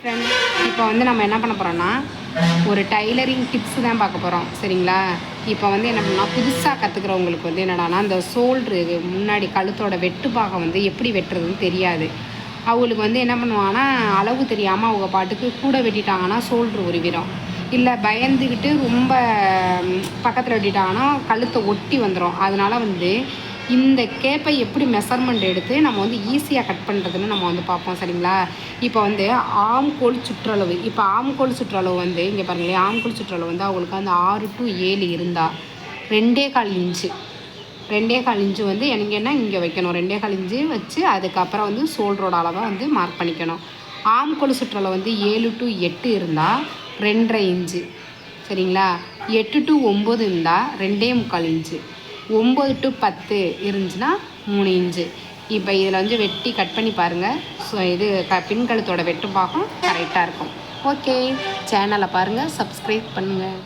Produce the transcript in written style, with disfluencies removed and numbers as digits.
Friend, இப்போ வந்து நம்ம என்ன பண்ண போகிறோம்னா ஒரு டைலரிங் டிப்ஸ் தான் பார்க்க போகிறோம். சரிங்களா? இப்போ வந்து என்ன பண்ணால் புதுசாக கற்றுக்கிறவங்களுக்கு வந்து என்னடானா அந்த ஷோல்ட்ரு முன்னாடி கழுத்தோட வெட்டு பாகம் வந்து எப்படி வெட்டுறதுன்னு தெரியாது. அவங்களுக்கு வந்து என்ன பண்ணுவாங்கன்னா அளவு தெரியாமல் அவங்க பாட்டுக்கு கூட வெட்டிட்டாங்கன்னா ஷோல்ட்ரு உருவிடும். இல்லை பயந்துக்கிட்டு ரொம்ப பக்கத்தில் வெட்டிட்டாங்கன்னா கழுத்தை ஒட்டி வந்துடும். அதனால் வந்து இந்த கேப்பை எப்படி மெஷர்மெண்ட் எடுத்து நம்ம வந்து ஈஸியாக கட் பண்ணுறதுன்னு நம்ம வந்து பார்ப்போம். சரிங்களா? இப்போ வந்து ஆம்கோல் சுற்றளவு, இப்போ ஆம்கோல் சுற்றளவு வந்து இங்கே பாருங்களேன், ஆம்கோல் சுற்றளவு வந்து அவங்களுக்கு அந்த 6 to 7 இருந்தால் 2.25 இன்ச்சு, 2.25 இன்ச்சு வந்து எனக்குன்னா இங்கே வைக்கணும். 2.25 இன்ச்சு வச்சு அதுக்கப்புறம் வந்து ஷோல்டரோட அளவை வந்து மார்க் பண்ணிக்கணும். ஆம்கோல் சுற்றளவு வந்து 7 to 8 இருந்தால் 2.5 இன்ச்சு. சரிங்களா? 8 to 9 இருந்தால் 2.25 இன்ச்சு. 9 to 10 இருந்துச்சுன்னா 3 இன்ச்சு. இப்போ இதில் வந்து வெட்டி கட் பண்ணி பாருங்கள். ஸோ இது பின்கழுத்தோட வெட்டு பாகம் கரெக்டாக இருக்கும். ஓகே, சேனலை பாருங்கள், சப்ஸ்கிரைப் பண்ணுங்கள்.